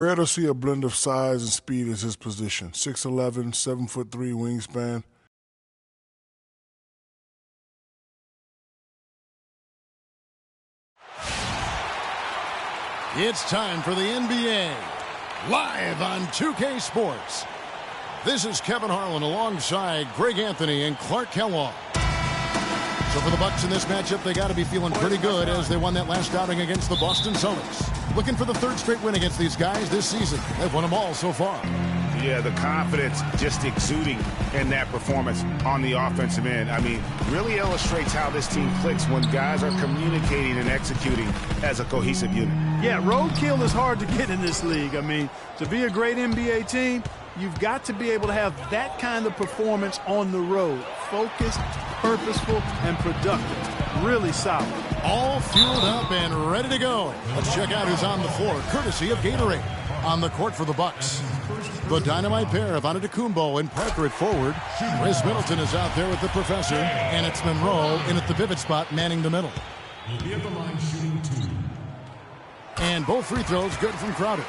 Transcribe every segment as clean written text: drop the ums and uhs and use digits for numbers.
Rare to see a blend of size and speed as his position. 6'11", 7'3" wingspan. It's time for the NBA, live on 2K Sports. This is Kevin Harlan alongside Greg Anthony and Clark Kellogg. So for the Bucks in this matchup, they got to be feeling pretty good as they won that last outing against the Boston Celtics. Looking for the third straight win against these guys this season. They've won them all so far. Yeah, the confidence just exuding in that performance on the offensive end. I mean, really illustrates how this team clicks when guys are communicating and executing as a cohesive unit. Yeah, roadkill is hard to get in this league. I mean, to be a great NBA team, you've got to be able to have that kind of performance on the road. Focused, purposeful, and productive. Really solid. All fueled up and ready to go. Let's check out who's on the floor, courtesy of Gatorade. On the court for the Bucks, the dynamite pair of Antetokounmpo and Parker at forward. Chris Middleton is out there with the professor, and it's Monroe in at the pivot spot, manning the middle. He'll be at the line shooting 2. And both free throws good from Crowder.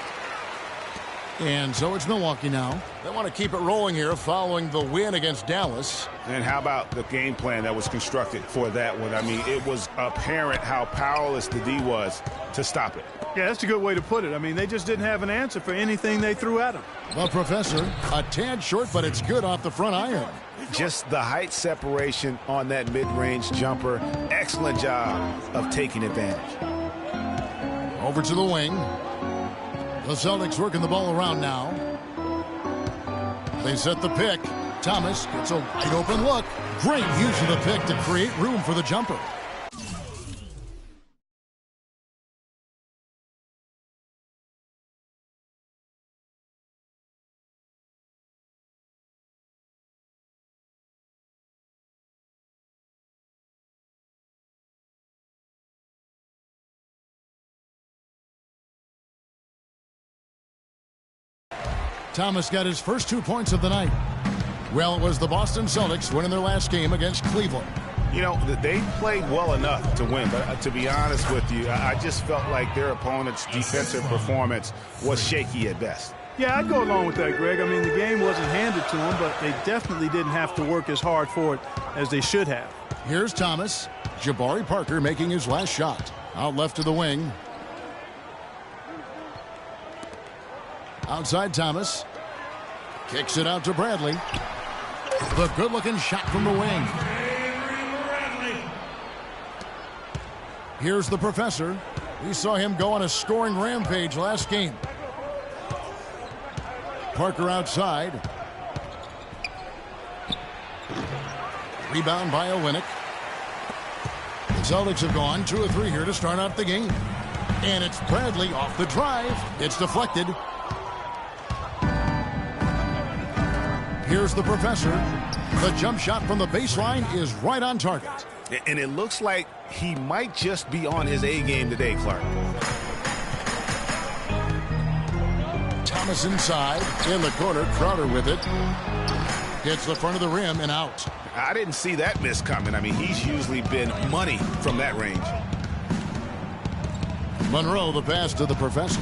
And so it's Milwaukee now. They want to keep it rolling here following the win against Dallas. And how about the game plan that was constructed for that one? I mean, it was apparent how powerless the D was to stop it. Yeah, that's a good way to put it. I mean, they just didn't have an answer for anything they threw at him. The professor, a tad short, but it's good off the front iron. Just the height separation on that mid-range jumper. Excellent job of taking advantage. Over to the wing. The Celtics working the ball around now. They set the pick. Thomas gets a wide open look. Great use of the pick to create room for the jumper. Thomas got his first 2 points of the night. Well, it was the Boston Celtics winning their last game against Cleveland. You know, they played well enough to win, but to be honest with you, I just felt like their opponent's defensive performance was shaky at best. Yeah, I'd go along with that, Greg. I mean, the game wasn't handed to them, but they definitely didn't have to work as hard for it as they should have. Here's Thomas. Jabari Parker making his last shot. Out left to the wing. Outside Thomas. Kicks it out to Bradley. The good-looking shot from the wing. Here's the professor. We saw him go on a scoring rampage last game. Parker outside. Rebound by Olynyk. The Celtics have gone 2 of 3 here to start out the game. And it's Bradley off the drive. It's deflected. Here's the professor. The jump shot from the baseline is right on target. And it looks like he might just be on his A game today, Clark. Thomas inside. In the corner, Crowder with it. Hits the front of the rim and out. I didn't see that miss coming. I mean, he's usually been money from that range. Monroe, the pass to the professor.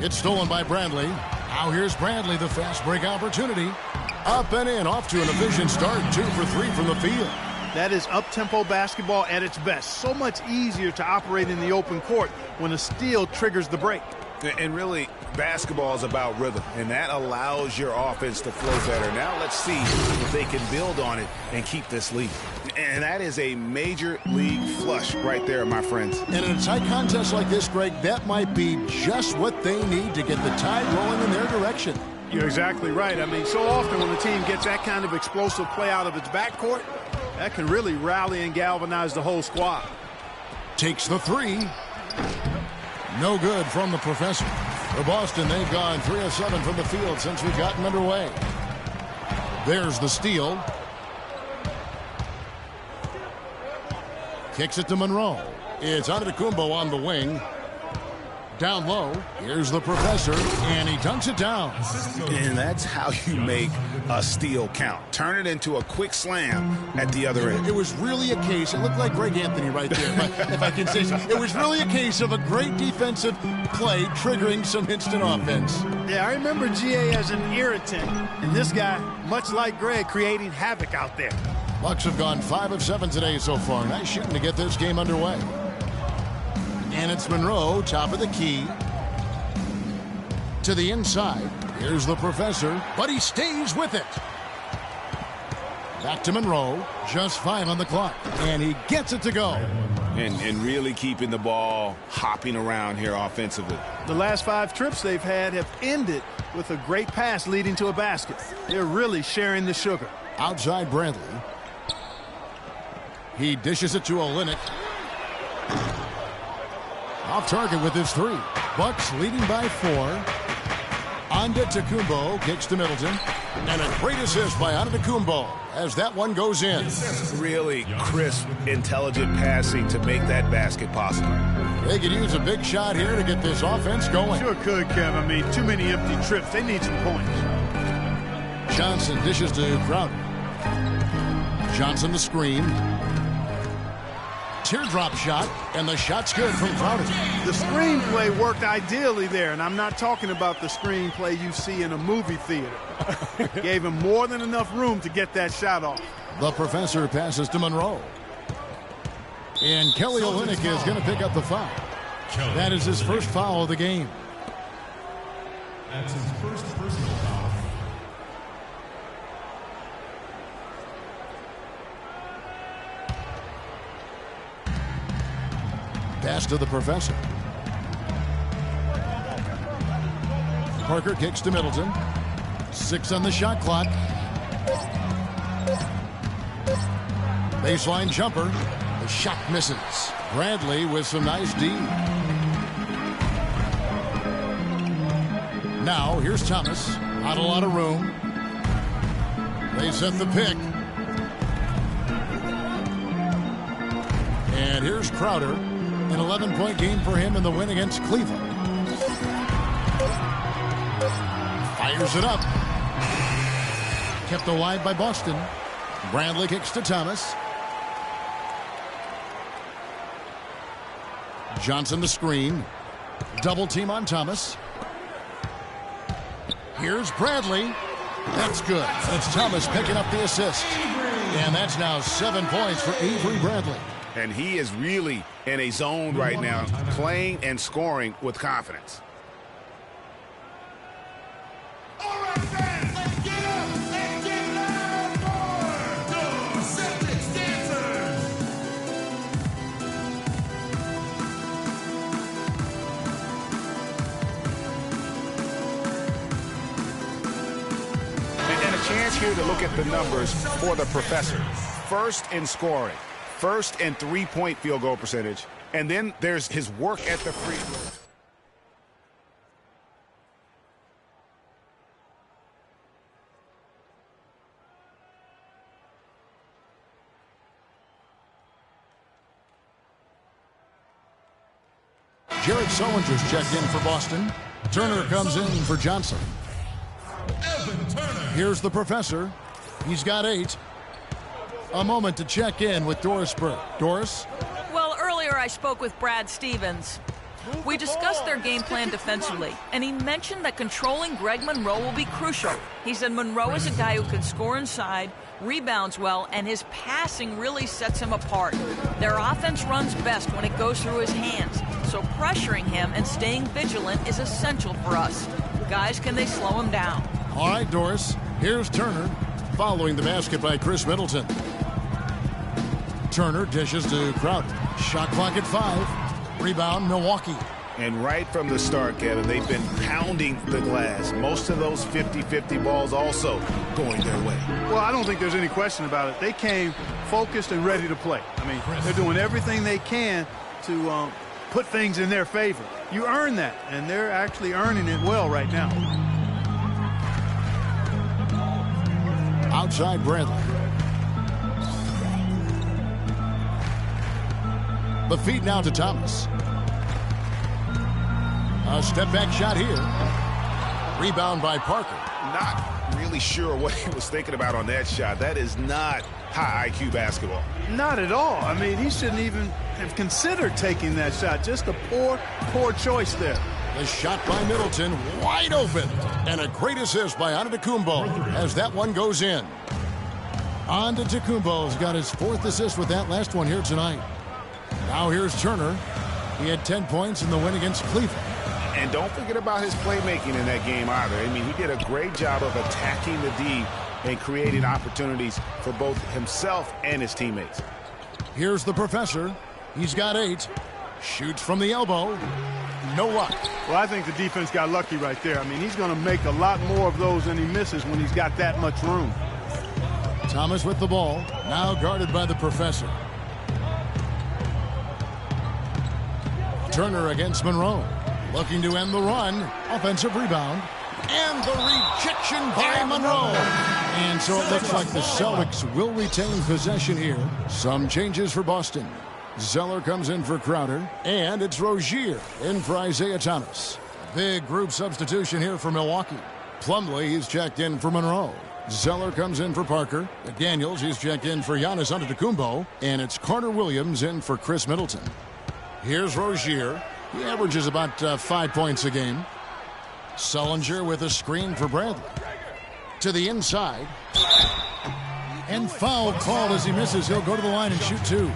It's stolen by Bradley. Now here's Bradley, the fast break opportunity. Up and in, off to an efficient start. 2 for 3 from the field. That is up-tempo basketball at its best. So much easier to operate in the open court when a steal triggers the break. And really, basketball is about rhythm, and that allows your offense to flow better. Now let's see if they can build on it and keep this lead. And that is a major league flush right there, my friends. And in a tight contest like this, Greg, that might be just what they need to get the tide rolling in their direction. You're exactly right. I mean, so often when the team gets that kind of explosive play out of its backcourt, that can really rally and galvanize the whole squad. Takes the 3. No good from the professor. For Boston, they've gone 3 of 7 from the field since we've gotten underway. There's the steal. Kicks it to Monroe. It's Antetokounmpo on the wing. Down low, here's the professor, and he dunks it down. And that's how you make a steal count. Turn it into a quick slam at the other end. It was really a case, it looked like Greg Anthony right there, if I can say so. It was really a case of a great defensive play triggering some instant offense. Yeah, I remember GA as an irritant, and this guy, much like Greg, creating havoc out there. Bucks have gone 5 of 7 today so far. Nice shooting to get this game underway. And it's Monroe, top of the key. To the inside. Here's the professor, but he stays with it. Back to Monroe. Just 5 on the clock. And he gets it to go. And really keeping the ball hopping around here offensively. The last 5 trips they've had have ended with a great pass leading to a basket. They're really sharing the sugar. Outside Bradley. He dishes it to Olynyk. Off target with his 3. Bucks leading by 4. Antetokounmpo kicks to Middleton. And a great assist by Antetokounmpo as that one goes in. Really crisp, intelligent passing to make that basket possible. They could use a big shot here to get this offense going. Sure could, Kev. I mean, too many empty trips. They need some points. Johnson dishes to Crowder. Johnson the screen. Teardrop shot, and the shot's good from Crowder. The screenplay worked ideally there, and I'm not talking about the screenplay you see in a movie theater. Gave him more than enough room to get that shot off. The professor passes to Monroe. And Kelly Olynyk is going to pick up the foul. That is his first foul of the game. That's his first personal foul. Pass to the professor. Parker kicks to Middleton. 6 on the shot clock. Baseline jumper. The shot misses. Bradley with some nice D. Now here's Thomas. Not a lot of room. They set the pick. And here's Crowder. An 11-point game for him in the win against Cleveland. Fires it up. Kept alive by Boston. Bradley kicks to Thomas. Johnson the screen. Double team on Thomas. Here's Bradley. That's good. It's Thomas picking up the assist. And that's now 7 points for Avery Bradley. And he is really in a zone right now, playing and scoring with confidence. All right, fans, let's get up and get loud for the Celtics dancers. And a chance here to look at the numbers for the professor. First in scoring. First and 3-point field goal percentage. And then there's his work at the free throw. Jared Sullinger's checked in for Boston. Turner comes in for Johnson. Evan Turner. Here's the professor. He's got 8. A moment to check in with Doris Burke. Doris? Well, earlier I spoke with Brad Stevens. We discussed their game plan defensively, and he mentioned that controlling Greg Monroe will be crucial. He said Monroe is a guy who can score inside, rebounds well, and his passing really sets him apart. Their offense runs best when it goes through his hands, so pressuring him and staying vigilant is essential for us. Guys, can they slow him down? All right, Doris. Here's Turner, following the basket by Chris Middleton. Turner dishes to Crowder. Shot clock at 5. Rebound, Milwaukee. And right from the start, Kevin, they've been pounding the glass. Most of those 50-50 balls also going their way. Well, I don't think there's any question about it. They came focused and ready to play. I mean, they're doing everything they can to put things in their favor. You earn that, and they're actually earning it well right now. Outside Bradley. The feed now to Thomas. A step-back shot here. Rebound by Parker. Not really sure what he was thinking about on that shot. That is not high IQ basketball. Not at all. I mean, he shouldn't even have considered taking that shot. Just a poor choice there. The shot by Middleton, wide open. And a great assist by Antetokounmpo as that one goes in. Antetokounmpo's got his 4th assist with that last one here tonight. Now here's Turner. He had 10 points in the win against Cleveland. And don't forget about his playmaking in that game either. I mean, he did a great job of attacking the D and creating opportunities for both himself and his teammates. Here's the professor. He's got 8. Shoots from the elbow. No luck. Well, I think the defense got lucky right there. I mean, he's going to make a lot more of those than he misses when he's got that much room. Thomas with the ball. Now guarded by the professor. Turner against Monroe. Looking to end the run. Offensive rebound. And the rejection by Monroe. And so it looks like the Celtics will retain possession here. Some changes for Boston. Zeller comes in for Crowder. And it's Rozier in for Isaiah Thomas. Big group substitution here for Milwaukee. Plumlee, he's checked in for Monroe. Zeller comes in for Parker. McDaniels, he's checked in for Giannis Antetokounmpo. And it's Carter Williams in for Chris Middleton. Here's Rozier. He averages about 5 points a game. Sullinger with a screen for Bradley. To the inside. And foul called as he misses. He'll go to the line and shoot 2.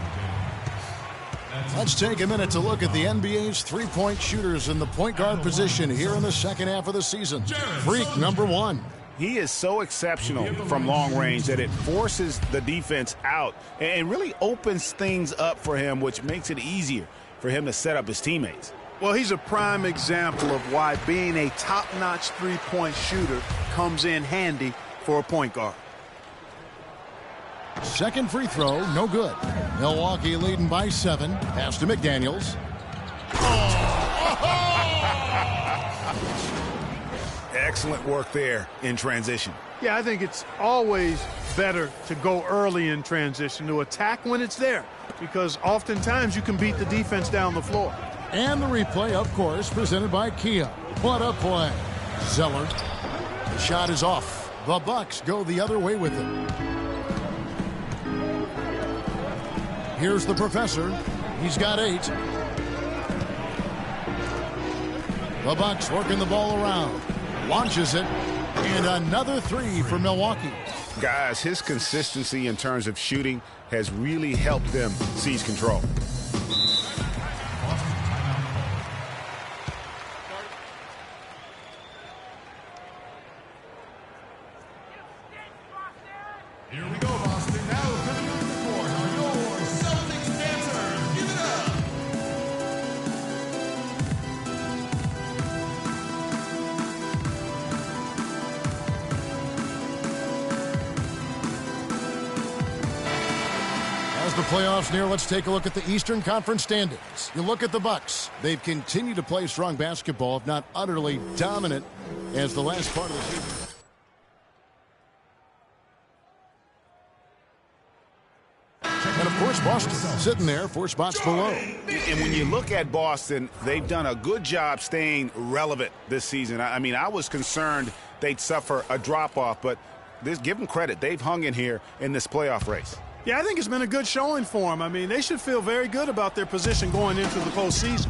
Let's take a minute to look at the NBA's three-point shooters in the point guard position here in the second half of the season. Freak number 1. He is so exceptional from long range that it forces the defense out and really opens things up for him, which makes it easier for him to set up his teammates. Well, he's a prime example of why being a top-notch three-point shooter comes in handy for a point guard. Second free throw, no good. Milwaukee leading by 7. Pass to McDaniels. Excellent work there in transition. Yeah, I think it's always better to go early in transition, to attack when it's there, because oftentimes you can beat the defense down the floor. And the replay, of course, presented by Kia. What a play. Zeller. The shot is off. The Bucks go the other way with it. Here's the professor. He's got 8. The Bucks working the ball around. Launches it. And another 3 for Milwaukee. Guys, his consistency in terms of shooting has really helped them seize control. Here we go, Boston. Now coming on the court are your Celtics dancers. Give it up. As the playoffs near, let's take a look at the Eastern Conference standings. You look at the Bucks. They've continued to play strong basketball, if not utterly dominant, as the last part of the season. And, of course, Boston sitting there 4 spots below. And when you look at Boston, they've done a good job staying relevant this season. I mean, I was concerned they'd suffer a drop-off, but give them credit. They've hung in here in this playoff race. Yeah, I think it's been a good showing for them. I mean, they should feel very good about their position going into the postseason.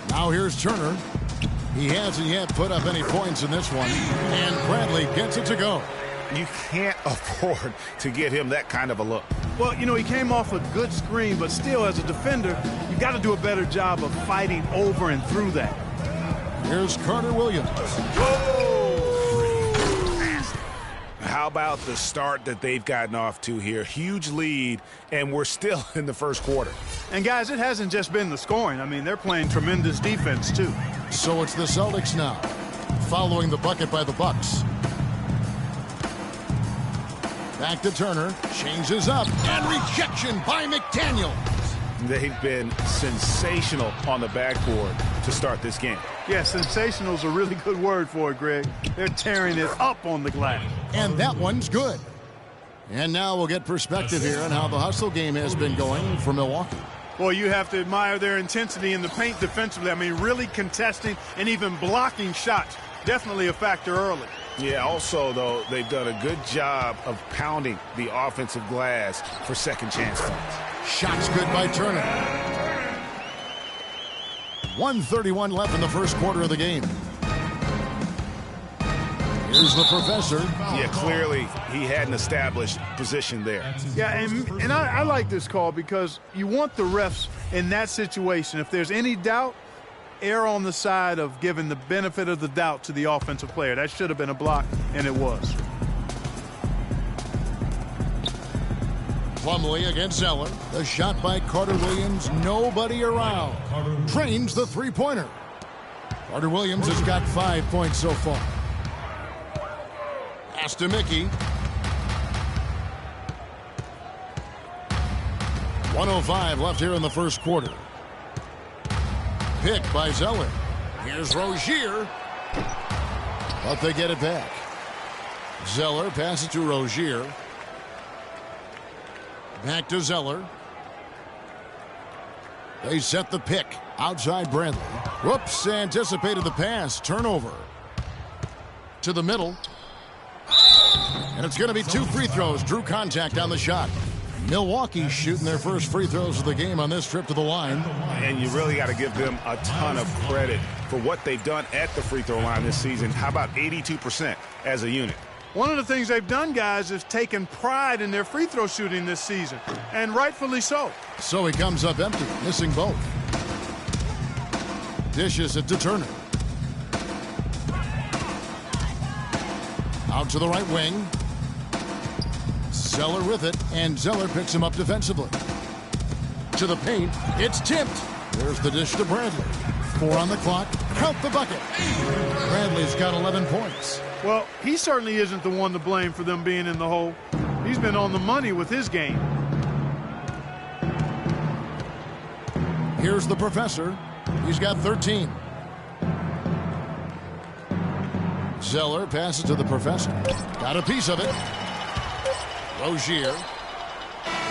Now here's Turner. He hasn't yet put up any points in this one. And Bradley gets it to go. You can't afford to give him that kind of a look. Well, you know, he came off a good screen, but still, as a defender, you've got to do a better job of fighting over and through that. Here's Carter Williams. How about the start that they've gotten off to here? Huge lead, and we're still in the first quarter. And, guys, it hasn't just been the scoring. I mean, they're playing tremendous defense, too. So it's the Celtics now, following the bucket by the Bucks. Back to Turner. Changes up. And rejection by McDaniels. They've been sensational on the backboard to start this game. Yeah, sensational is a really good word for it, Greg. They're tearing it up on the glass. And that one's good. And now we'll get perspective here on how the hustle game has been going for Milwaukee. Boy, you have to admire their intensity in the paint defensively. I mean, really contesting and even blocking shots. Definitely a factor early. Yeah, also, though, they've done a good job of pounding the offensive glass for second chance points. Shots good by Turner. 1:31 left in the first quarter of the game. Here's the professor. Yeah, clearly he had an established position there. Yeah, and I like this call because you want the refs in that situation. If there's any doubt, err on the side of giving the benefit of the doubt to the offensive player. That should have been a block, and it was. Plumlee against Zeller. The shot by Carter Williams. Nobody around. Drains the three-pointer. Carter Williams has got 5 points so far. Pass to Mickey. 1:05 left here in the first quarter. Pick by Zeller. Here's Rozier. But they get it back. Zeller passes to Rozier. Back to Zeller. They set the pick. Outside Bradley. Whoops, anticipated the pass. Turnover. To the middle. And it's going to be 2 free throws. Drew contact on the shot. Milwaukee shooting their first free throws of the game on this trip to the line. And you really got to give them a ton of credit for what they've done at the free throw line this season. How about 82% as a unit? One of the things they've done, guys, is taken pride in their free throw shooting this season, and rightfully so. So he comes up empty, missing both. Dishes it to Turner. Out to the right wing. Zeller with it, and Zeller picks him up defensively. To the paint, it's tipped. There's the dish to Bradley. 4 on the clock. Count the bucket. Bradley's got 11 points. Well, he certainly isn't the one to blame for them being in the hole. He's been on the money with his game. Here's the professor. He's got 13. Zeller passes to the professor. Got a piece of it. Rozier.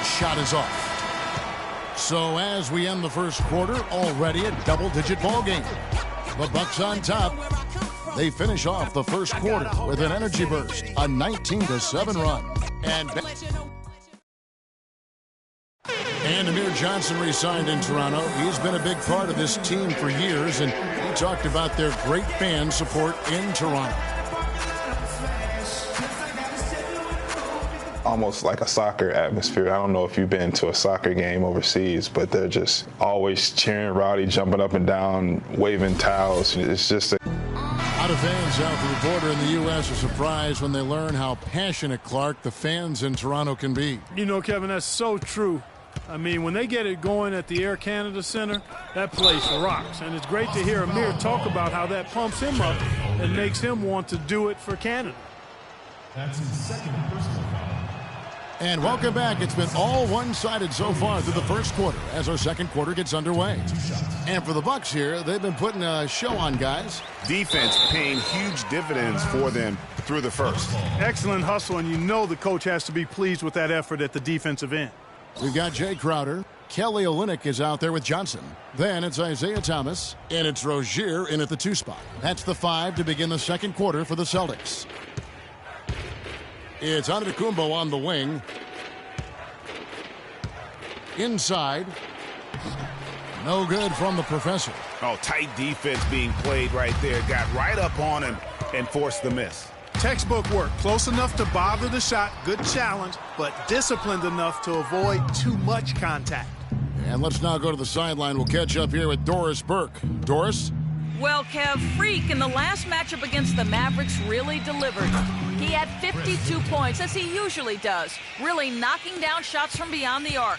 Shot is off. So as we end the first quarter, already a double-digit ball game. The Bucks on top. They finish off the first quarter with an energy burst, a 19-7 run. And Amir Johnson re-signed in Toronto. He's been a big part of this team for years, and he talked about their great fan support in Toronto. Almost like a soccer atmosphere. I don't know if you've been to a soccer game overseas, but they're just always cheering, rowdy, jumping up and down, waving towels. It's just a... A lot of fans south of the border in the U.S. are surprised when they learn how passionate, Clark, the fans in Toronto can be. You know, Kevin, that's so true. I mean, when they get it going at the Air Canada Center, that place rocks. And it's great to hear Amir talk about how that pumps him up and makes him want to do it for Canada. That's his second personal foul. And welcome back. It's been all one-sided so far through the first quarter as our second quarter gets underway. And for the Bucks here, they've been putting a show on, guys. Defense paying huge dividends for them through the first. Excellent hustle, and you know the coach has to be pleased with that effort at the defensive end. We've got Jay Crowder. Kelly Olynyk is out there with Johnson. Then it's Isaiah Thomas, and it's Rozier in at the 2 spot. That's the 5 to begin the second quarter for the Celtics. It's Antetokounmpo on the wing. Inside. No good from the professor. Oh, tight defense being played right there. Got right up on him and forced the miss. Textbook work. Close enough to bother the shot. Good challenge, but disciplined enough to avoid too much contact. And let's now go to the sideline. We'll catch up here with Doris Burke. Doris? Well, Kev, Freak in the last matchup against the Mavericks really delivered. He had 52 points, as he usually does, really knocking down shots from beyond the arc.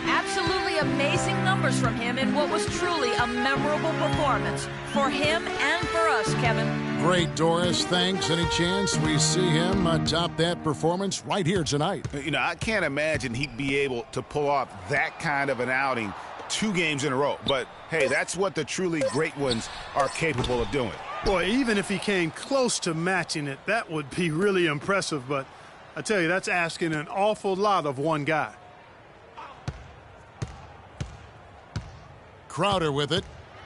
Absolutely amazing numbers from him in what was truly a memorable performance for him and for us, Kevin. Great, Doris. Thanks. Any chance we see him top that performance right here tonight? You know, I can't imagine he'd be able to pull off that kind of an outing 2 games in a row. But, hey, that's what the truly great ones are capable of doing. Boy, even if he came close to matching it, that would be really impressive. But I tell you, that's asking an awful lot of one guy. Crowder with it.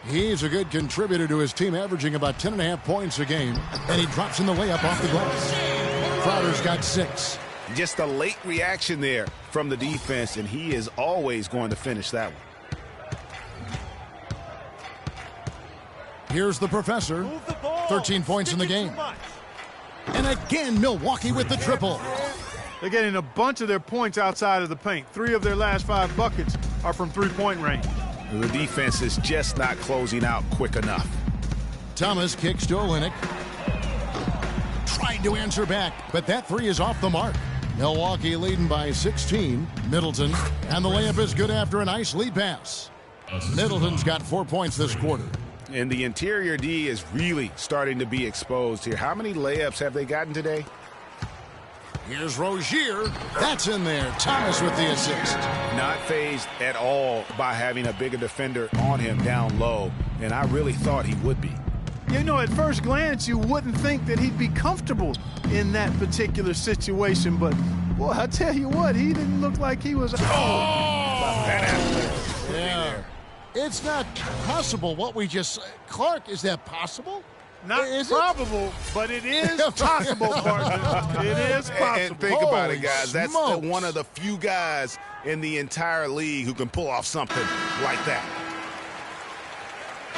He's a good contributor to his team, averaging about 10.5 points a game. And he drops in the layup off the glass. Crowder's got 6. Just a late reaction there from the defense, and he is always going to finish that one. Here's the professor. 13 points in the game. And again, Milwaukee with the triple. They're getting a bunch of their points outside of the paint. 3 of their last 5 buckets are from three-point range. The defense is just not closing out quick enough. Thomas kicks to Olynyk. Trying to answer back, but that 3 is off the mark. Milwaukee leading by 16. Middleton, and the layup is good after a nice lead pass. Middleton's got 4 points this quarter. And the interior D is really starting to be exposed here. How many layups have they gotten today? Here's Rozier. That's in there. Thomas with the assist. Not fazed at all by having a bigger defender on him down low, and I really thought he would be. You know, at first glance, you wouldn't think that he'd be comfortable in that particular situation, but, boy, I tell you what, he didn't look like he was... Yeah. It's not possible what we just... Clark, is that possible? Not probable, but it is possible, partner. It is possible. And think about it, guys. Holy That's smokes. one of the few guys in the entire league who can pull off something like that.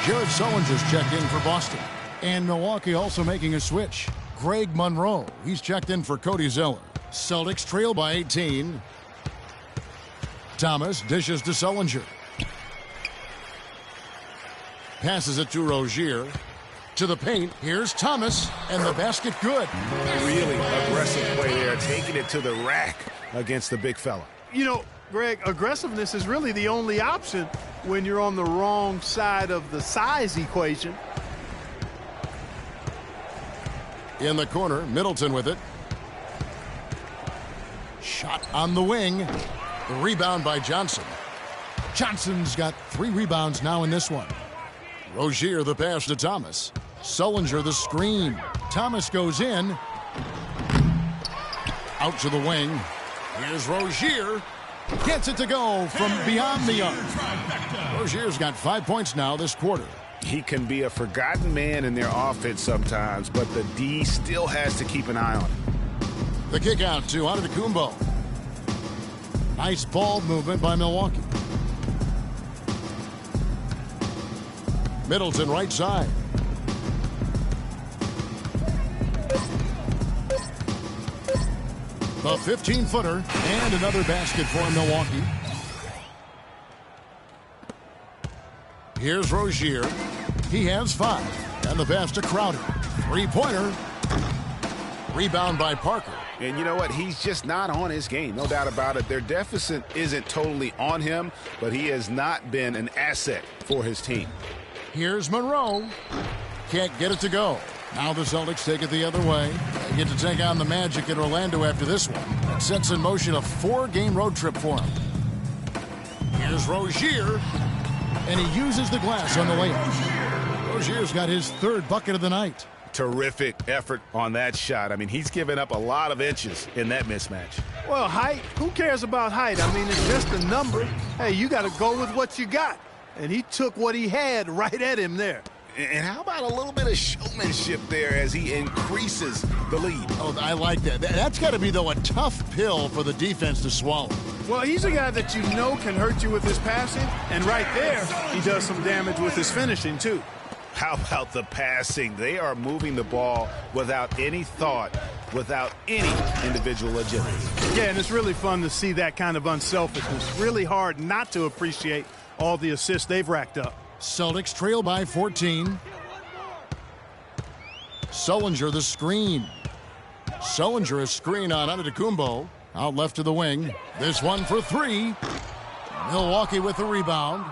Jared Sullinger's checked in for Boston. And Milwaukee also making a switch. Greg Monroe, he's checked in for Cody Zeller. Celtics trail by 18. Thomas dishes to Sullinger. Passes it to Rozier. To the paint, here's Thomas, and the basket good. Really aggressive play there, taking it to the rack against the big fella. You know, Greg, aggressiveness is really the only option when you're on the wrong side of the size equation. In the corner, Middleton with it. Shot on the wing. The rebound by Johnson. Johnson's got 3 rebounds now in this one. Rozier the pass to Thomas. Sullinger the screen. Thomas goes in. Out to the wing. Here's Rozier. Gets it to go from beyond the arc. Rozier's got 5 points now this quarter. He can be a forgotten man in their offense sometimes, but the D still has to keep an eye on him. The kick out to Antetokounmpo. Nice ball movement by Milwaukee. Middleton right side. The 15-footer and another basket for Milwaukee. Here's Rozier. He has 5. And the pass to Crowder. 3-pointer. Rebound by Parker. And you know what? He's just not on his game. No doubt about it. Their deficit isn't totally on him, but he has not been an asset for his team. Here's Monroe. Can't get it to go. Now the Celtics take it the other way. They get to take on the Magic in Orlando after this one. That sets in motion a 4-game road trip for him. Here's Rozier. And he uses the glass on the layup. Rozier's got his 3rd bucket of the night. Terrific effort on that shot. I mean, he's given up a lot of inches in that mismatch. Well, height, who cares about height? I mean, it's just a number. Hey, you got to go with what you got. And he took what he had right at him there. And how about a little bit of showmanship there as he increases the lead? Oh, I like that. That's got to be, though, a tough pill for the defense to swallow. Well, he's a guy that you know can hurt you with his passing. And right there, he does some damage with his finishing, too. How about the passing? They are moving the ball without any thought, without any individual agility. Yeah, and it's really fun to see that kind of unselfishness. Really hard not to appreciate all the assists they've racked up. Celtics trail by 14. Sullinger the screen. Sullinger a screen on Antetokounmpo. Out left to the wing. This one for 3. Milwaukee with the rebound.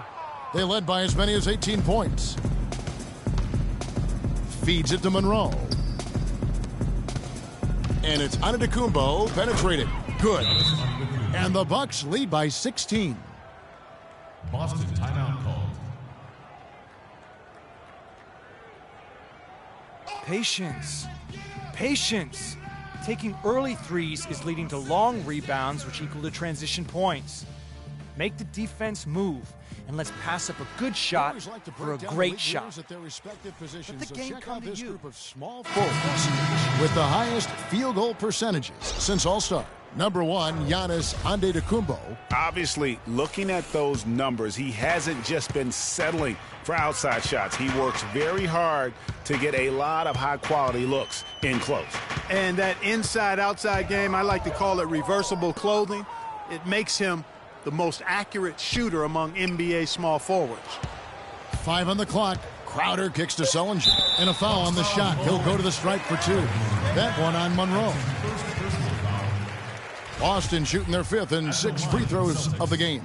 They led by as many as 18 points. Feeds it to Monroe. And it's Antetokounmpo penetrating. Good. And the Bucks lead by 16. Boston timeout called. Patience. Patience. Taking early threes is leading to long rebounds, which equal to transition points. Make the defense move. and let's pass up a good shot Always like to for a break down great elite shot. leaders at their respective positions. Let the So game check come out to this you. group of small forwards with the highest field goal percentages since All-Star. Number 1, Giannis Antetokounmpo. Obviously, looking at those numbers, he hasn't just been settling for outside shots. He works very hard to get a lot of high-quality looks in close. And that inside-outside game, I like to call it reversible clothing. It makes him the most accurate shooter among NBA small forwards. 5 on the clock. Crowder kicks to Sullinger. And a foul on the shot. He'll go to the stripe for 2. That one on Monroe. Boston shooting their 5th and 6th free throws of the game.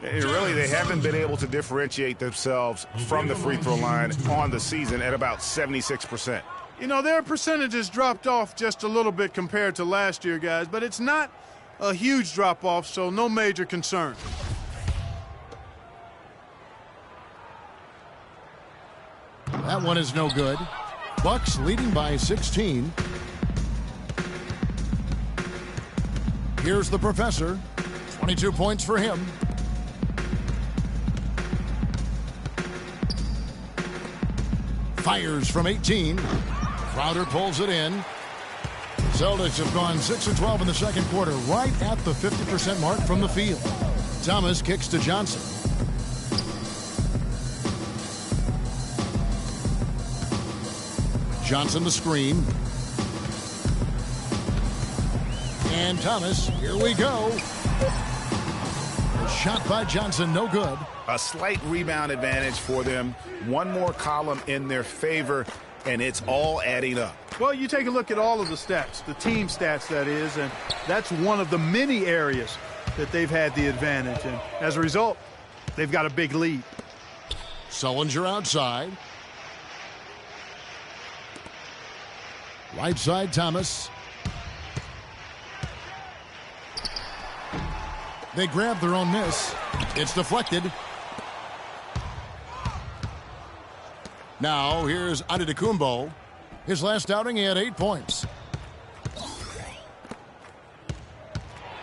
And really, they haven't been able to differentiate themselves from the free throw line on the season at about 76%. You know, their percentages dropped off just a little bit compared to last year, guys, but it's not a huge drop-off, so no major concern. That one is no good. Bucks leading by 16. Here's the professor. 22 points for him. Fires from 18. Crowder pulls it in. Celtics have gone 6 of 12 in the second quarter, right at the 50% mark from the field. Thomas kicks to Johnson. Johnson the screen. And Thomas, here we go. A shot by Johnson, no good. A slight rebound advantage for them. One more column in their favor, and it's all adding up. Well, you take a look at all of the stats, the team stats, that is, and that's one of the many areas that they've had the advantage. And as a result, they've got a big lead. Sullinger outside. Right side, Thomas. They grab their own miss. It's deflected. Now, here's Antetokounmpo. His last outing, he had 8 points.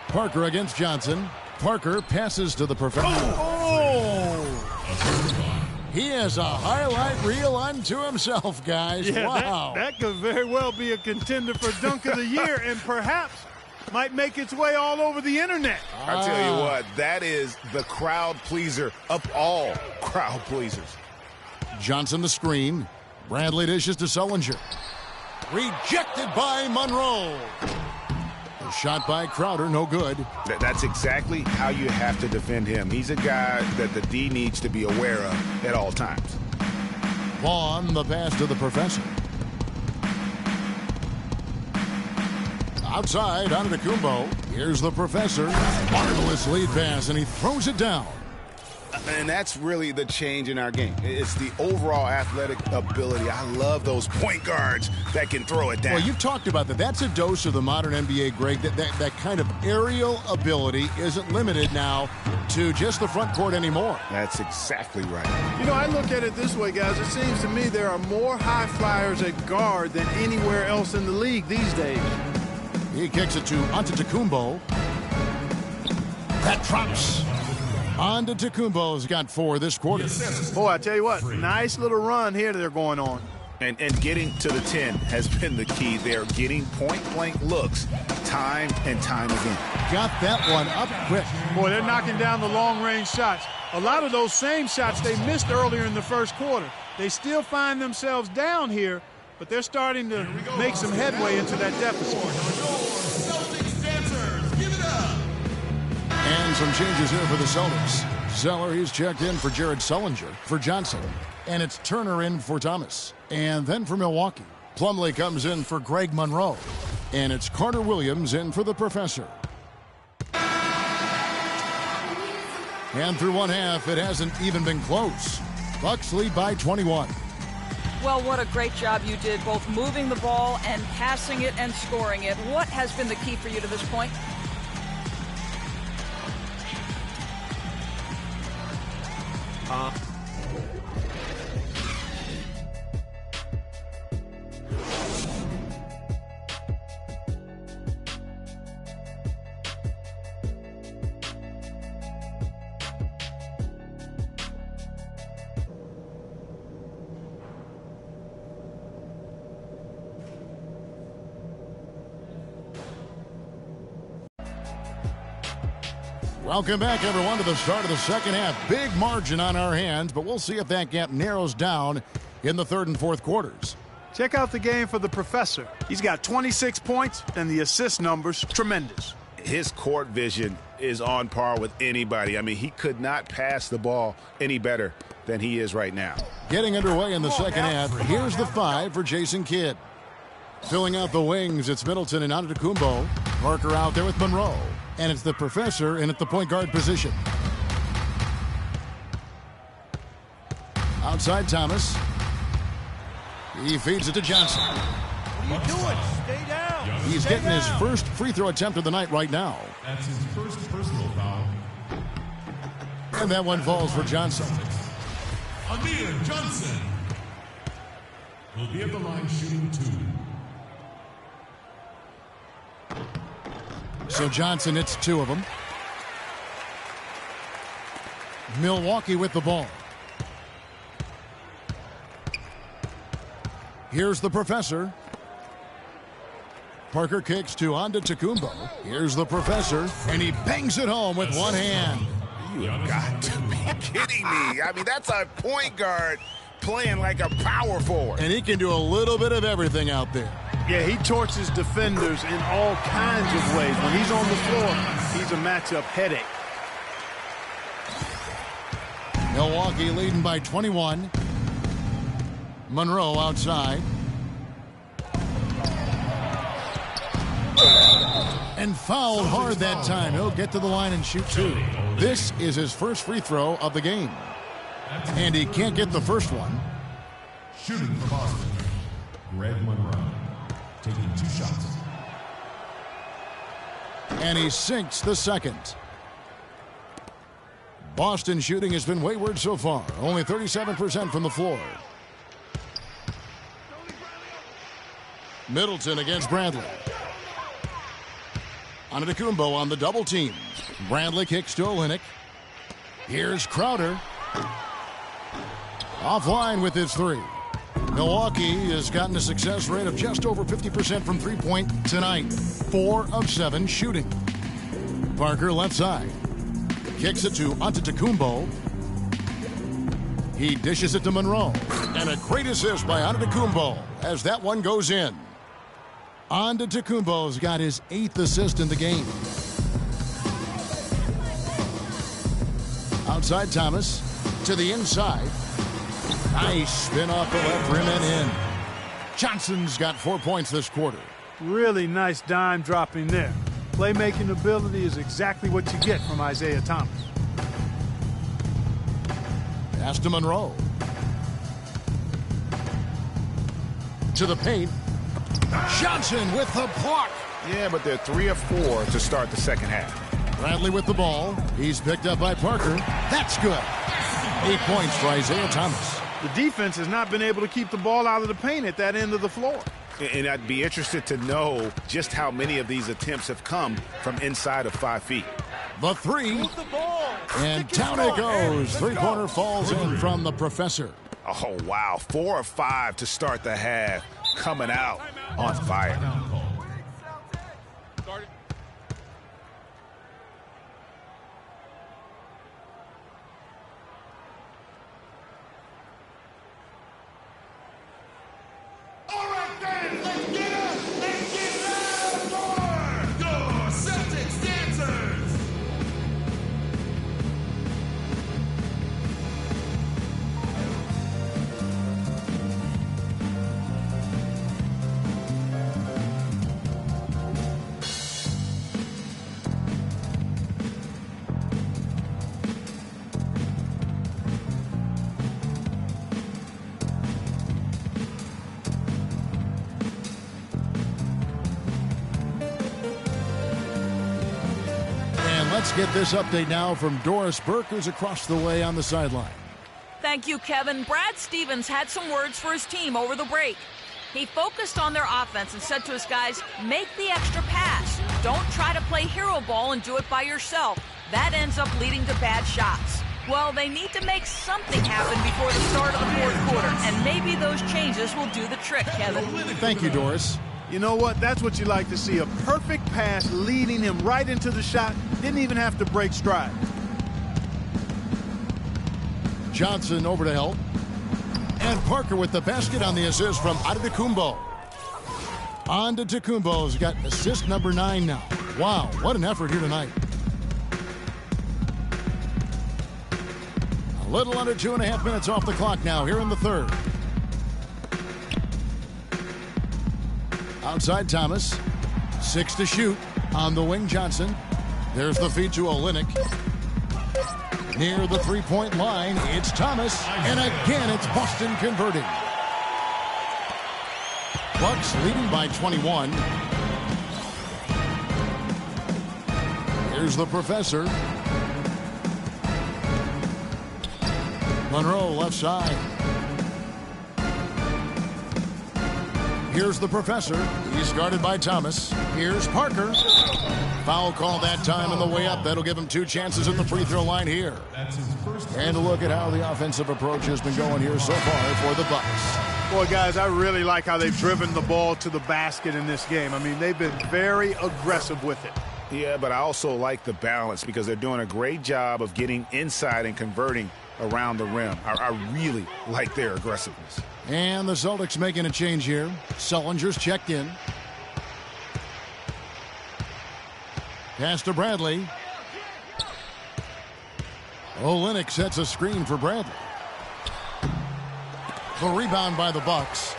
Parker against Johnson. Parker passes to the professor. Oh! He has a highlight reel unto himself, guys. Yeah, wow. that could very well be a contender for Dunk of the Year and perhaps might make its way all over the internet. I tell you what, that is the crowd pleaser of all crowd pleasers. Johnson the screen. Bradley dishes to Sullinger. Rejected by Monroe. A shot by Crowder, no good. That's exactly how you have to defend him. He's a guy that the D needs to be aware of at all times. Vaughn, the pass to the professor. Outside, Antetokounmpo. Here's the professor. Marvelous lead pass, and he throws it down. And that's really the change in our game. It's the overall athletic ability. I love those point guards that can throw it down. Well, you've talked about that. That's a dose of the modern NBA, Greg. That kind of aerial ability isn't limited now to just the front court anymore. That's exactly right. You know, I look at it this way, guys. It seems to me there are more high flyers at guard than anywhere else in the league these days. He kicks it to Antetokounmpo. That drops. Antetokounmpo's got 4 this quarter. Boy, I tell you what, nice little run here they're going on. And getting to the 10 has been the key. They're getting point-blank looks time and time again. Got that one up quick. Boy, they're knocking down the long-range shots. A lot of those same shots they missed earlier in the first quarter. They still find themselves down here, but they're starting to make some headway into that deficit. Celtics dancers, give it up. And some changes here for the Celtics. Zeller, he's checked in for Jared Sullinger for Johnson. And it's Turner in for Thomas. And then for Milwaukee, Plumlee comes in for Greg Monroe. And it's Carter Williams in for the professor. And through one half, it hasn't even been close. Bucks lead by 21. Well, what a great job you did, both moving the ball and passing it and scoring it. What has been the key for you to this point? Welcome back, everyone, to the start of the second half. Big margin on our hands, but we'll see if that gap narrows down in the third and fourth quarters. Check out the game for the professor. He's got 26 points, and the assist numbers, tremendous. His court vision is on par with anybody. I mean, he could not pass the ball any better than he is right now. Getting underway in the second half. Here's the 5 for Jason Kidd. Filling out the wings, it's Middleton and Antetokounmpo. Parker out there with Monroe. And it's the professor in at the point guard position. Outside Thomas. He feeds it to Johnson. What are you doing? Stay down. He's getting his first free throw attempt of the night right now. That's his first personal foul. And that one falls for Johnson. Amir Johnson will be at the line shooting 2. So Johnson hits 2 of them. Milwaukee with the ball. Here's the professor. Parker kicks to Antetokounmpo. Here's the professor, and he bangs it home with one hand. You have got to be kidding me. I mean, that's a point guard playing like a power forward. And he can do a little bit of everything out there. Yeah, he torches defenders in all kinds of ways. When he's on the floor, he's a matchup headache. Milwaukee leading by 21. Monroe outside. And fouled hard that time. He'll get to the line and shoot 2. This is his first free throw of the game. And he can't get the first one. Shooting for Boston, Greg Monroe, taking 2 shots. And he sinks the second. Boston shooting has been wayward so far. Only 37% from the floor. Middleton against Bradley. Antetokounmpo on the double team. Bradley kicks to Olynyk. Here's Crowder. Offline with his 3. Milwaukee has gotten a success rate of just over 50% from three-point tonight. 4 of 7 shooting. Parker left side. Kicks it to Antetokounmpo. He dishes it to Monroe. And a great assist by Antetokounmpo as that one goes in. Antetokounmpo's got his 8th assist in the game. Outside Thomas to the inside. Nice spin off the left rim and in. Johnson's got 4 points this quarter. Really nice dime dropping there. Playmaking ability is exactly what you get from Isaiah Thomas. Pass to Monroe. To the paint. Johnson with the block. Yeah, but they're 3 of 4 to start the second half. Bradley with the ball. He's picked up by Parker. That's good. 8 points for Isaiah Thomas. The defense has not been able to keep the ball out of the paint at that end of the floor. And I'd be interested to know just how many of these attempts have come from inside of 5 feet. The 3. And down it goes. Three-pointer falls in from the professor. Oh, wow. 4 of 5 to start the half. Coming out on fire. All right, then, let's get up and get loud for your Celtics dancers. Let's get this update now from Doris Burke, who's across the way on the sideline. Thank you, Kevin. Brad Stevens had some words for his team over the break. He focused on their offense and said to his guys, make the extra pass. Don't try to play hero ball and do it by yourself. That ends up leading to bad shots. Well, they need to make something happen before the start of the fourth quarter, and maybe those changes will do the trick, Kevin. Thank you, Doris. You know what? That's what you like to see. A perfect pass leading him right into the shot. Didn't even have to break stride. Johnson over to help. And Parker with the basket on the assist from Antetokounmpo. Antetokounmpo's got assist number 9 now. Wow, what an effort here tonight. A little under 2.5 minutes off the clock now here in the third. Outside Thomas. 6 to shoot. On the wing, Johnson. There's the feed to Olynyk. Near the three-point line, it's Thomas. And again, it's Boston converting. Bucks leading by 21. Here's the professor. Monroe left side. Here's the professor. He's guarded by Thomas. Here's Parker. Foul call that time on the way up. That'll give him 2 chances at the free throw line here. And look at how the offensive approach has been going here so far for the Bucks. Boy, guys, I really like how they've driven the ball to the basket in this game. I mean, they've been very aggressive with it. Yeah, but I also like the balance because they're doing a great job of getting inside and converting around the rim. I really like their aggressiveness. And the Celtics making a change here. Sullinger's checked in. Pass to Bradley. Olynyk sets a screen for Bradley. The rebound by the Bucks.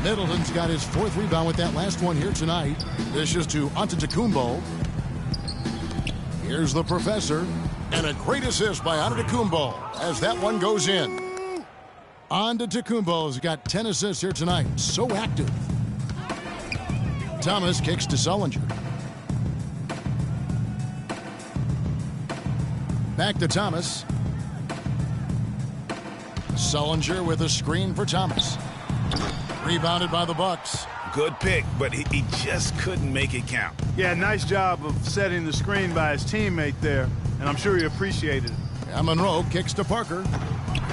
Middleton's got his 4th rebound with that last one here tonight. This is to Antetokounmpo. Here's the professor. And a great assist by Antetokounmpo as that one goes in. Antetokounmpo's got 10 assists here tonight. So active. Thomas kicks to Sullinger. Back to Thomas. Sullinger with a screen for Thomas. Rebounded by the Bucks. Good pick, but he just couldn't make it count. Yeah, nice job of setting the screen by his teammate there, and I'm sure he appreciated it. And Monroe kicks to Parker.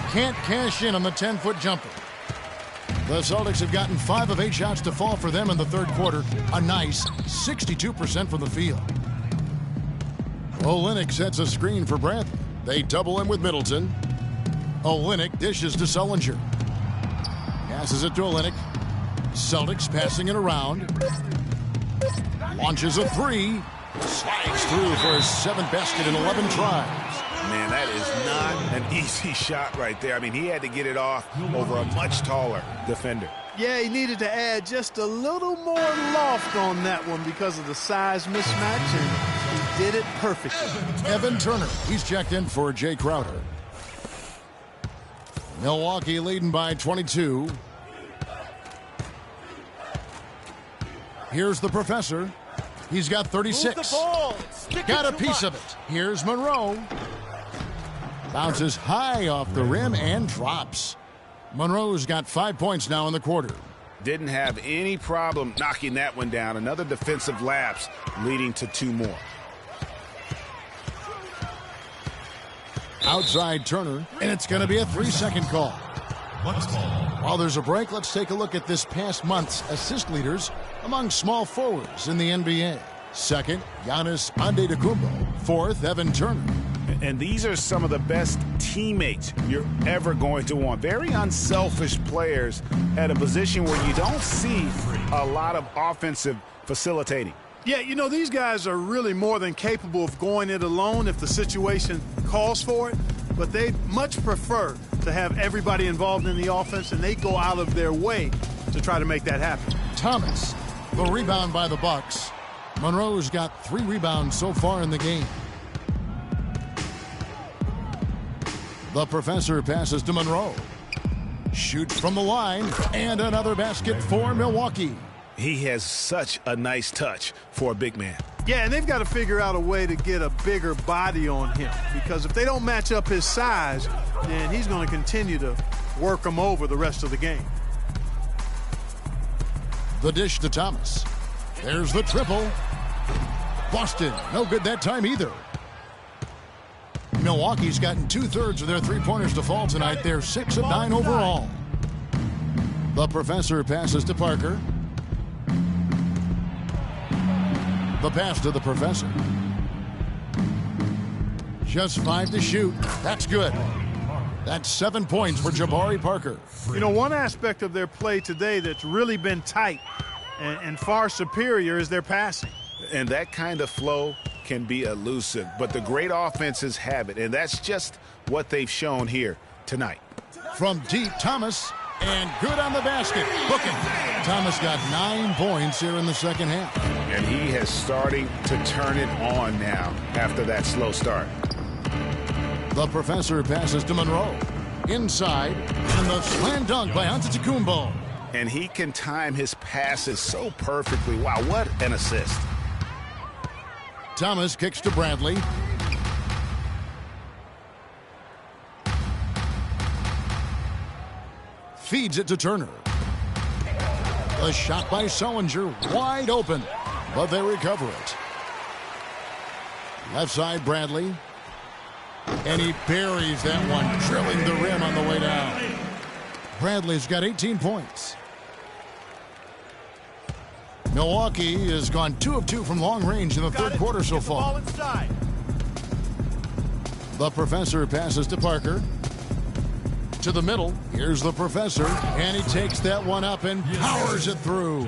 Can't cash in on the 10-foot jumper. The Celtics have gotten 5 of 8 shots to fall for them in the third quarter. A nice 62% from the field. Olynyk sets a screen for Bradley. They double him with Middleton. Olynyk dishes to Sullinger. Passes it to Olynyk. Celtics passing it around. Launches a 3. Slides through for his 7th basket in 11 tries. Man, that is not an easy shot right there. I mean, he had to get it off over a much taller defender. Yeah, he needed to add just a little more loft on that one because of the size mismatch, and he did it perfectly. Evan Turner, he's checked in for Jay Crowder. Milwaukee leading by 22. Here's the professor. He's got 36. Got a piece of it. Here's Monroe. Bounces high off the rim and drops. Monroe's got 5 points now in the quarter. Didn't have any problem knocking that one down. Another defensive lapse leading to 2 more. Outside Turner, and it's going to be a 3-second call. While there's a break, let's take a look at this past month's assist leaders among small forwards in the NBA. Second, Giannis Antetokounmpo. Fourth, Evan Turner. And these are some of the best teammates you're ever going to want. Very unselfish players at a position where you don't see a lot of offensive facilitating. Yeah, you know, these guys are really more than capable of going it alone if the situation calls for it, but they much prefer to have everybody involved in the offense, and they go out of their way to try to make that happen. Thomas, the rebound by the Bucks. Monroe's got 3 rebounds so far in the game. The professor passes to Monroe. Shoots from the line, and another basket for Milwaukee. He has such a nice touch for a big man. Yeah, and they've got to figure out a way to get a bigger body on him, because if they don't match up his size, then he's going to continue to work them over the rest of the game. The dish to Thomas. There's the triple. Boston, no good that time either. Milwaukee's gotten 2/3 of their 3-pointers to fall tonight. They're 6 of 9 overall. The professor passes to Parker. The pass to the professor. Just 5 to shoot. That's good. That's 7 points for Jabari Parker. You know, one aspect of their play today that's really been tight and far superior is their passing. And that kind of flow can be elusive, but the great offenses have it, and that's just what they've shown here tonight. From deep, Thomas, and good on the basket. Booking. Thomas got 9 points here in the second half. And he has starting to turn it on now after that slow start. The professor passes to Monroe. Inside, and the slam dunk by Antetokounmpo. And he can time his passes so perfectly. Wow, what an assist. Thomas kicks to Bradley. Feeds it to Turner. A shot by Sullinger, wide open, but they recover it. Left side, Bradley. And he buries that one, drilling the rim on the way down. Bradley's got 18 points. Milwaukee has gone 2 of 2 from long range in the third quarter so far. The professor passes to Parker. To the middle. Here's the professor, and he takes that one up and powers it through.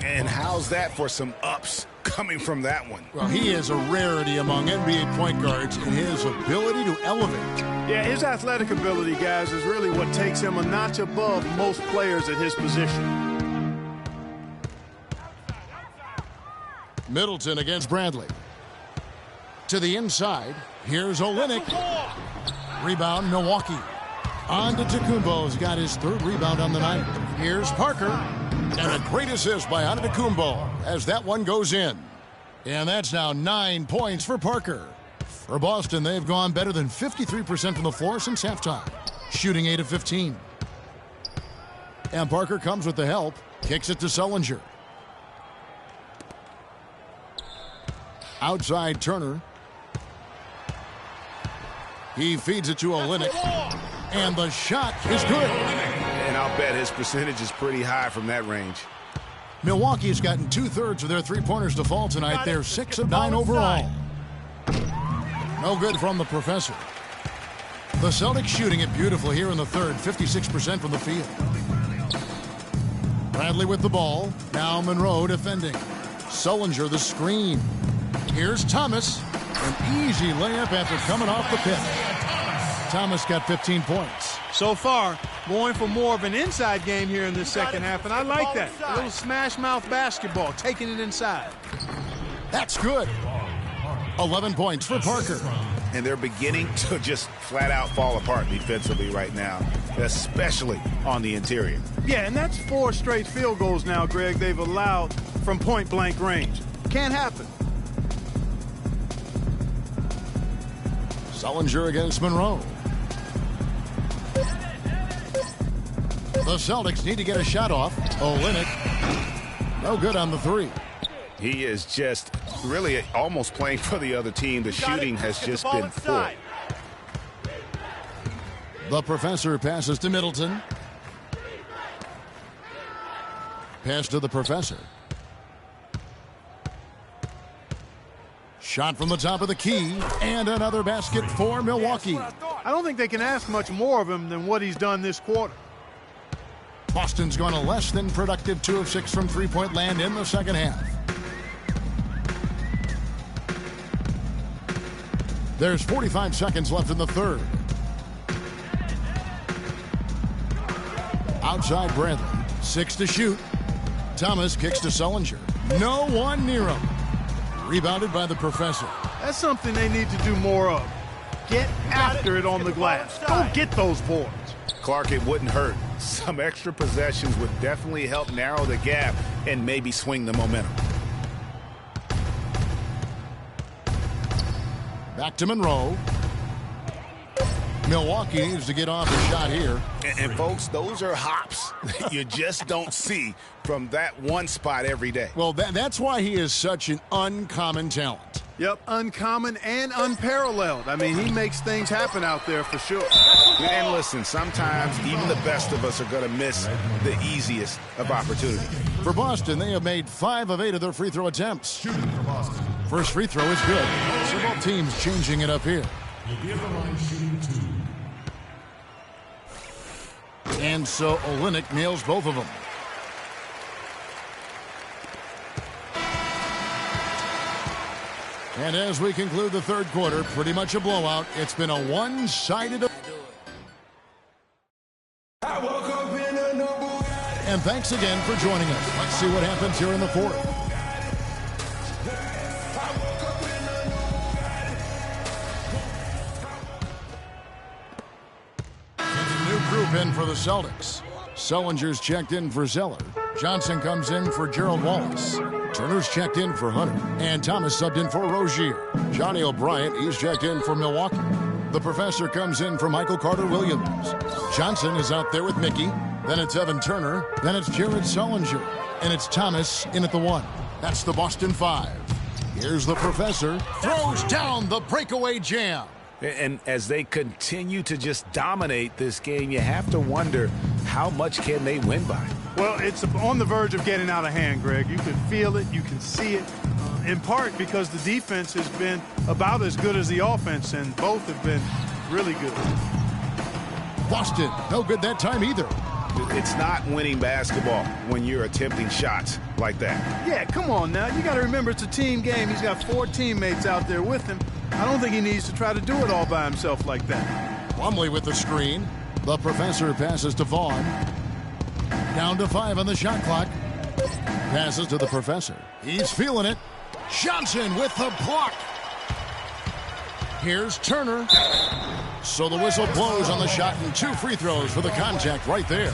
And how's that for some ups coming from that one? Well, he is a rarity among NBA point guards in his ability to elevate. Yeah, his athletic ability, guys, is really what takes him a notch above most players at his position. Middleton against Bradley. To the inside. Here's Olynyk. Rebound, Milwaukee. Antetokounmpo's got his 3rd rebound on the night. Here's Parker. And a great assist by Antetokounmpo as that one goes in. And that's now 9 points for Parker. For Boston, they've gone better than 53% from the floor since halftime, shooting 8 of 15. And Parker comes with the help, kicks it to Sullinger. Outside Turner. He feeds it to Olynyk. And the shot is good. And I'll bet his percentage is pretty high from that range. Milwaukee's gotten 2/3 of their three-pointers to fall tonight. They're 6 of 9 overall. No good from the professor. The Celtics shooting it beautifully here in the third, 56% from the field. Bradley with the ball. Now Monroe defending. Sullinger the screen. Here's Thomas. An easy layup after coming off the pit. Thomas got 15 points. So far, going for more of an inside game here in this second half, and I like that. A little smash-mouth basketball, taking it inside. That's good. 11 points for Parker. And they're beginning to just flat-out fall apart defensively right now, especially on the interior. Yeah, and that's 4 straight field goals now, Greg, they've allowed from point-blank range. Can't happen. Sullinger against Monroe. The Celtics need to get a shot off. Olynyk. No good on the 3. He is just really almost playing for the other team. The shooting has just been poor. The professor passes to Middleton. Pass to the professor. Shot from the top of the key, and another basket for Milwaukee. I don't think they can ask much more of him than what he's done this quarter. Boston's gone a less than productive 2 of 6 from three-point land in the second half. There's 45 seconds left in the third. Outside Bradley, 6 to shoot. Thomas kicks to Sullinger. No one near him. Rebounded by the professor. That's something they need to do more of. Get after it on the glass. Go get those boards. Clark, it wouldn't hurt. Some extra possessions would definitely help narrow the gap and maybe swing the momentum. Back to Monroe. Milwaukee needs to get off a shot here. And folks, those are hops you just don't see from that one spot every day. Well, that's why he is such an uncommon talent. Yep, uncommon and unparalleled. I mean, he makes things happen out there for sure. And listen, sometimes even the best of us are going to miss the easiest of opportunities. For Boston, they have made 5 of 8 of their free throw attempts. First free throw is good. So both teams changing it up here. will be at the line shooting 2. And so Olynyk nails both of them. And as we conclude the third quarter, pretty much a blowout. It's been a one-sided. And thanks again for joining us. Let's see what happens here in the fourth. New group in for the Celtics. Sullinger's checked in for Zeller. Johnson comes in for Gerald Wallace. Turner's checked in for Hunter. And Thomas subbed in for Rozier. Johnny O'Brien, he's checked in for Milwaukee. The Professor comes in for Michael Carter-Williams. Johnson is out there with Mickey. Then it's Evan Turner. Then it's Jared Sullinger. And it's Thomas in at the 1. That's the Boston 5. Here's the Professor. Throws down the breakaway jam. And as they continue to just dominate this game, you have to wonder, how much can they win by? Well, it's on the verge of getting out of hand, Greg. You can feel it. You can see it. In part because the defense has been about as good as the offense, and both have been really good. Boston, no good that time either. It's not winning basketball when you're attempting shots like that. Yeah, come on now. You got to remember it's a team game. He's got 4 teammates out there with him. I don't think he needs to try to do it all by himself like that. Plumlee with the screen. The Professor passes to Vaughn. Down to 5 on the shot clock. Passes to the Professor. He's feeling it. Johnson with the block. Here's Turner. So the whistle blows on the shot, and 2 free throws for the contact right there.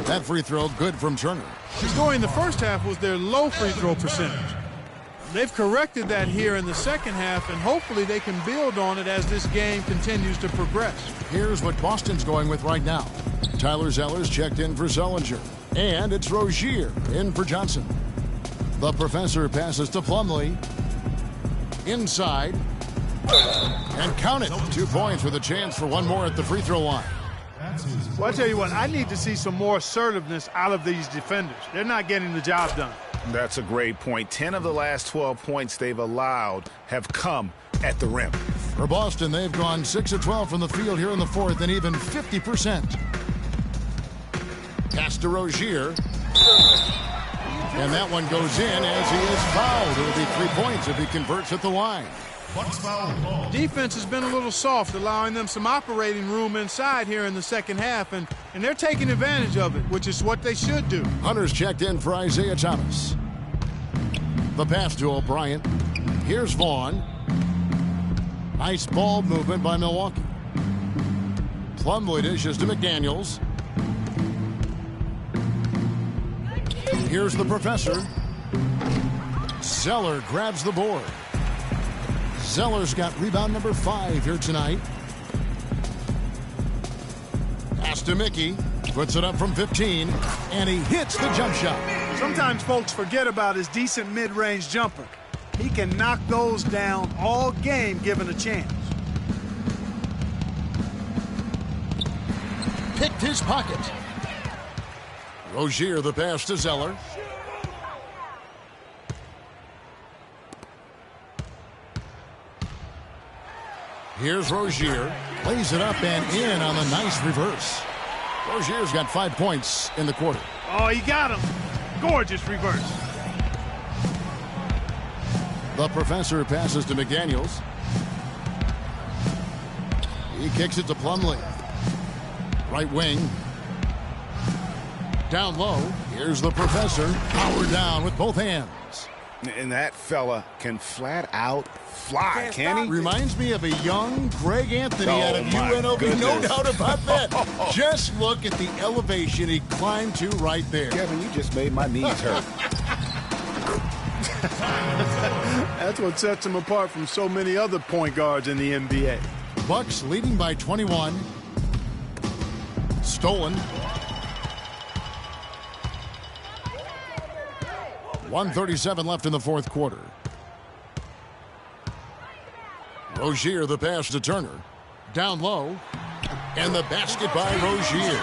That free throw good from Turner. Scoring the first half was their low free throw percentage. They've corrected that here in the second half, and hopefully they can build on it as this game continues to progress. Here's what Boston's going with right now. Tyler Zeller's checked in for Sullinger. And it's Rozier in for Johnson. The Professor passes to Plumlee. Inside. And count it. 2 points with a chance for one more at the free throw line. Well, I tell you what, I need to see some more assertiveness out of these defenders. They're not getting the job done. That's a great point. 10 of the last 12 points they've allowed have come at the rim. For Boston, they've gone 6 of 12 from the field here in the fourth, and even 50%. Pass to Rozier. And that one goes in as he is fouled. It'll be 3 points if he converts at the line. Defense has been a little soft, allowing them some operating room inside here in the second half, and they're taking advantage of it, which is what they should do. Hunter's checked in for Isaiah Thomas. The pass to O'Brien. Here's Vaughn. Nice ball movement by Milwaukee. Plumlee dishes to McDaniels. Here's the Professor. Zeller grabs the board. Zeller's got rebound number 5 here tonight. Pass to Mickey. Puts it up from 15. And he hits the jump shot. Sometimes folks forget about his decent mid-range jumper. He can knock those down all game given a chance. Picked his pocket. Rozier the pass to Zeller. Here's Rozier. Plays it up and in on the nice reverse. Rozier's got 5 points in the quarter. Oh, he got him. Gorgeous reverse. The Professor passes to McDaniels. He kicks it to Plumlee. Right wing. Down low. Here's the Professor. Power down with both hands. And that fella can flat out fly, can he? Reminds me of a young Greg Anthony out of UNLV. Goodness. No doubt about that. Just look at the elevation he climbed to right there. Kevin, you just made my knees hurt. That's what sets him apart from so many other point guards in the NBA. Bucks leading by 21. Stolen. 1:37 left in the fourth quarter. Rozier the pass to Turner. Down low. And the basket by Rozier.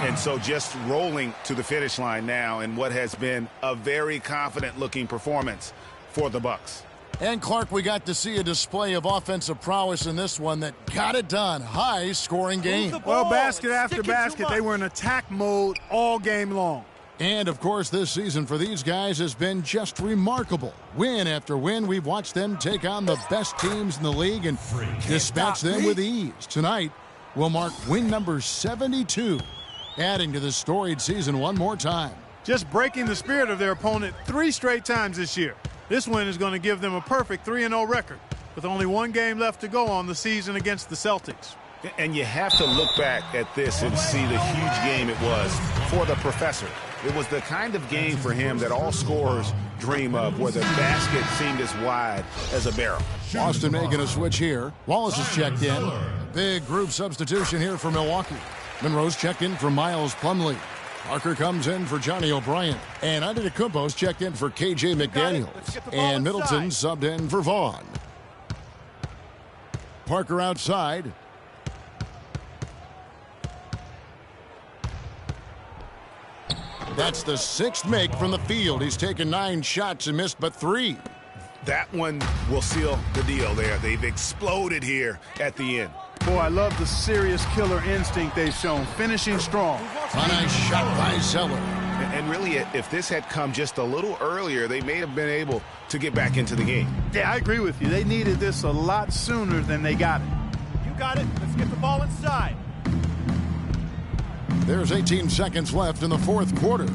And so just rolling to the finish line now in what has been a very confident looking performance for the Bucks. And, Clark, we got to see a display of offensive prowess in this one that got it done. High-scoring game. Well, basket after basket, they were in attack mode all game long. And, of course, this season for these guys has been just remarkable. Win after win, we've watched them take on the best teams in the league and dispatch them with ease. Tonight will mark win number 72, adding to this storied season one more time. Just breaking the spirit of their opponent 3 straight times this year. This win is going to give them a perfect 3-0 record with only 1 game left to go on the season against the Celtics. And you have to look back at this and see the huge game it was for the professor. It was the kind of game for him that all scorers dream of, where the basket seemed as wide as a barrel. Boston making a switch here. Wallace is checked in. Big group substitution here for Milwaukee. Monroe's checked in for Miles Plumlee. Parker comes in for Johnny O'Brien. And Antetokounmpo's checked in for KJ McDaniels. And Middleton subbed in for Vaughn. Parker outside. That's the 6th make from the field. He's taken 9 shots and missed but 3. That one will seal the deal there. They've exploded here at the end. Boy, I love the serious killer instinct they've shown, finishing strong. A nice shot by Zeller. And really, if this had come just a little earlier, they may have been able to get back into the game. Yeah, I agree with you. They needed this a lot sooner than they got it. You got it. Let's get the ball inside. There's 18 seconds left in the 4th quarter.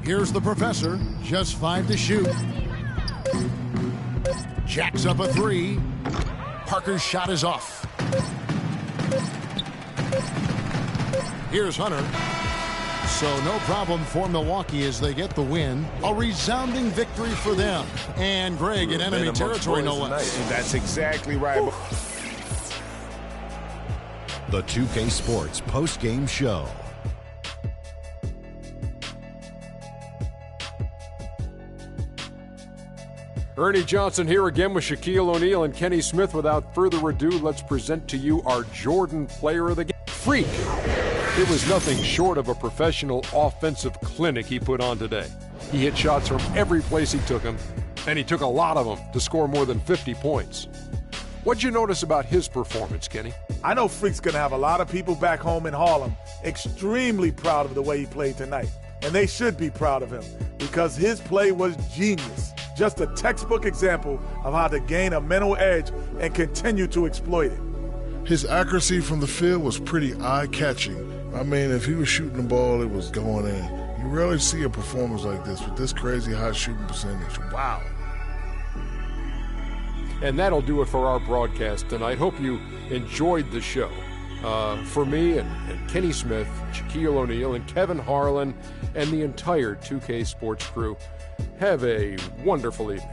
Here's the professor, just 5 to shoot. Jacks up a 3. Parker's shot is off. Here's Hunter. So no problem for Milwaukee as they get the win. A resounding victory for them. And Greg in enemy territory, no less. That's exactly right. The 2K Sports post-game show. Ernie Johnson here again with Shaquille O'Neal and Kenny Smith. Without further ado, let's present to you our Jordan Player of the Game. Freak! It was nothing short of a professional offensive clinic he put on today. He hit shots from every place he took them, and he took a lot of them to score more than 50 points. What'd you notice about his performance, Kenny? I know Freak's going to have a lot of people back home in Harlem extremely proud of the way he played tonight. And they should be proud of him because his play was genius. Just a textbook example of how to gain a mental edge and continue to exploit it. His accuracy from the field was pretty eye-catching. I mean, if he was shooting the ball, it was going in. You rarely see a performance like this with this crazy high shooting percentage. Wow. And that'll do it for our broadcast tonight. Hope you enjoyed the show. For me and Kenny Smith, Shaquille O'Neal, and Kevin Harlan, and the entire 2K Sports crew, have a wonderful evening.